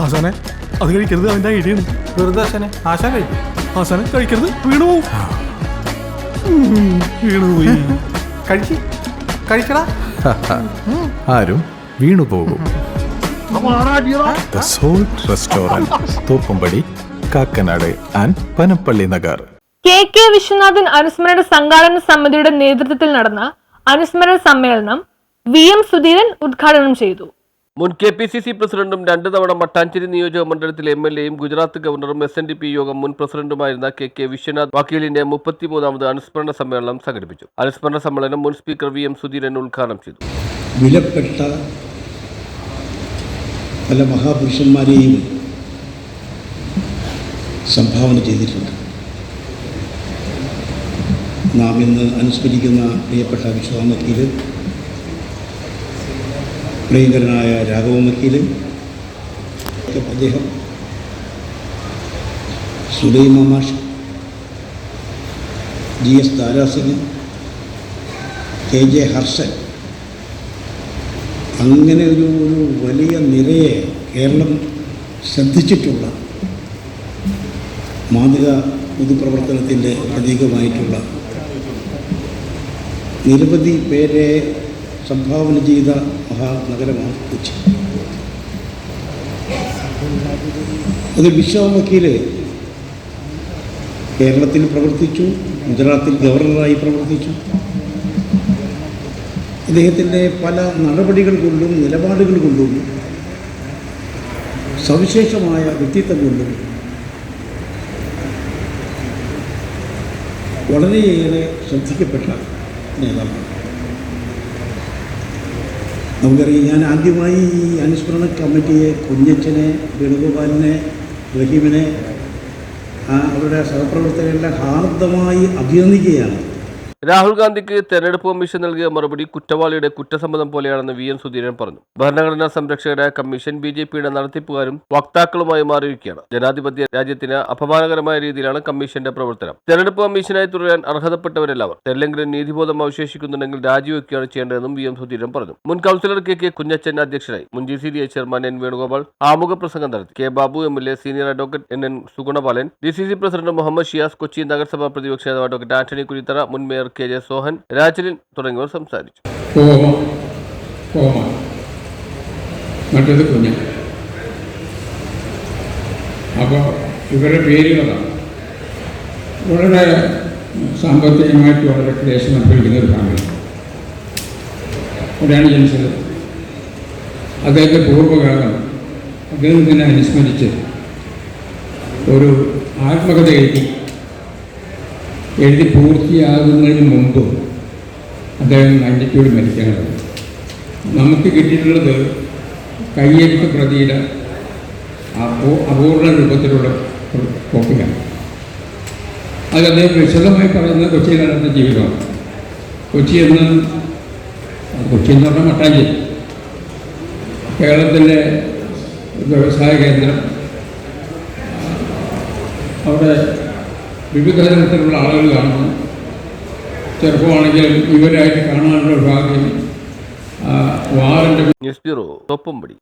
ആശാനെ അത് കഴിക്കരുത്, അവന്റെ ഐഡിയ ആണ്. വെറുതെ ആശാനെ ആശാൻ കഴിക്കും. ആശാനെ കഴിക്കരുത്, വീണു പോവും. വീണുപോയി. കഴിക്കടാ. ആരും വീണുപോകും. The Salt Restaurant, Thoppumpady, Kakkanad and Panampilly Nagar. K Viswanathan അനുസ്മരണ സംഘാടന സമിതിയുടെ നേതൃത്വത്തിൽ നടന്ന അനുസ്മരണ സമ്മേളനം VM സുധീരൻ ഉദ്ഘാടനം ചെയ്തു. മുൻ KPCC പ്രസിഡന്റും 2 തവണ മട്ടാഞ്ചേരി നിയോജക മണ്ഡലത്തിലെ MLAയും ഗുജറാത്ത് ഗവർണറും SNDP യോഗം മുൻ പ്രസിഡന്റുമായിരുന്ന കെ വിശ്വനാഥ് വക്കീലിന്റെ 33ാമത് അനുസ്മരണ സമ്മേളനം സംഘടിപ്പിച്ചു. അനുസ്മരണ സമ്മേളനം മുൻ സ്പീക്കർ VM സുധീരൻ ഉദ്ഘാടനം ചെയ്തു. വിലപ്പെട്ട പല മഹാപുരുഷന്മാരെയും സംഭാവന ചെയ്തിട്ടുണ്ട്. നാം ഇന്ന് അനുസ്മരിക്കുന്ന പ്രിയപ്പെട്ട വിശ്വനാഥ് വക്കീൽ, പ്രിയങ്കരനായ രാഘവൻ വക്കീൽ, അദ്ദേഹം സുലൈമാ മാഷ്, GS ദാരാസിംഗ്, KJ ഹർഷൻ, അങ്ങനെ ഒരു വലിയ നിരയെ കേരളം ശ്രദ്ധിച്ചിട്ടുള്ള മാതൃക പൊതുപ്രവർത്തനത്തിൻ്റെ പ്രതീകമായിട്ടുള്ള നിരവധി പേരെ സംഭാവന ചെയ്ത മഹാനഗരമാണ് കൊച്ചി. അത് വിശ്വനാഥ് വക്കീൽ കേരളത്തിൽ പ്രവർത്തിച്ചു, ഗുജറാത്തിൽ ഗവർണറായി പ്രവർത്തിച്ചു. അദ്ദേഹത്തിൻ്റെ പല നടപടികൾ കൊണ്ടും നിലപാടുകൾ കൊണ്ടും സവിശേഷമായ വ്യക്തിത്വം കൊണ്ടും വളരെയേറെ ശ്രദ്ധിക്കപ്പെട്ട നേതാവാണ്. നമുക്കറിയാം, ഞാൻ ആദ്യമായി ഈ അനുസ്മരണ കമ്മിറ്റിയെ കുഞ്ഞച്ചനെ, വേണുഗോപാലിനെ, റഹീമിനെ, അവരുടെ സഹപ്രവർത്തകരെല്ലാം ഹാർദമായി അഭിനന്ദിക്കുകയാണ്. രാഹുൽ ഗാന്ധിക്ക് തെരഞ്ഞെടുപ്പ് കമ്മീഷൻ നൽകിയ മറുപടി കുറ്റവാളിയുടെ കുറ്റസമ്മതം പോലെയാണെന്ന് VM സുധീരൻ പറഞ്ഞു. ഭരണഘടനാ സംരക്ഷകരായ കമ്മീഷൻ BJPയുടെ നടത്തിപ്പുകാരും വക്താക്കളുമായി മാറിയിരിക്കുകയാണ്. ജനാധിപത്യ രാജ്യത്തിന് അപമാനകരമായ രീതിയിലാണ് കമ്മീഷന്റെ പ്രവർത്തനം. തെരഞ്ഞെടുപ്പ് കമ്മീഷനായി തുടരാൻ അർഹതപ്പെട്ടവരെല്ലാവർ തെല്ലെങ്കിലും നീതിബോധം അവശേഷിക്കുന്നുണ്ടെങ്കിൽ രാജിവെക്കുകയാണ് ചെയ്യേണ്ടതെന്നും VM സുധീരൻ പറഞ്ഞു. മുൻ കൗൺസിലർ കെ കുഞ്ഞച്ചൻ അധ്യക്ഷനായി. മുൻ GCDA ചെയർമാൻ N വേണുഗോപാൽ ആമുഖ പ്രസംഗം നടത്തി. K Babu MLA, senior advocate NN Sugunapalan, DCC president Muhammad Shiyas, Kochi നഗരസഭാ പ്രതിപക്ഷ നേതാവ് അഡ്വക്കേറ്റ് ആന്റണി കുരിത്തറ, മുൻ മേയർ KJ സോഹൻ, രാജലിൻ തുടങ്ങിയവർ സംസാരിച്ചു. മറ്റത് കുഞ്ഞ. അപ്പോൾ ഇവരുടെ പേരുകളാണ് വളരെ സാമ്പത്തികമായിട്ട് വളരെ ക്ലേശം അനുഭവിക്കുന്ന ഒരു ഫാമിലി. അവിടെയാണ് ജനിച്ചത്. അദ്ദേഹത്തെ പൂർവ്വകാലം അദ്ദേഹത്തിനെ അനുസ്മരിച്ച് ഒരു ആത്മകഥ എഴുതി പൂർത്തിയാകുന്നതിന് മുമ്പ് അദ്ദേഹം 92 മരിക്കാനുള്ളത്. നമുക്ക് കിട്ടിയിട്ടുള്ളത് കയ്യെഴുത്ത് പ്രതിയുടെ അപൂർണ രൂപത്തിലുള്ള കോപ്പിയാണ്. അത് അദ്ദേഹം വിശദമായി പറയുന്നത് കൊച്ചിയിൽ നടന്ന ജീവിതമാണ്. കൊച്ചി എന്ന് പറഞ്ഞാൽ മട്ടാഞ്ചേരി, കേരളത്തിൻ്റെ വ്യവസായ കേന്ദ്രം. അവിടെ വിവിധ തരത്തിലുള്ള ആളുകൾ കാണുന്നു. ചെറുപ്പമാണെങ്കിലും ഇവരായിട്ട് കാണാനുള്ള ഭാഗ്യം വാറിൻ്റെ. News bureau, Thoppumpady.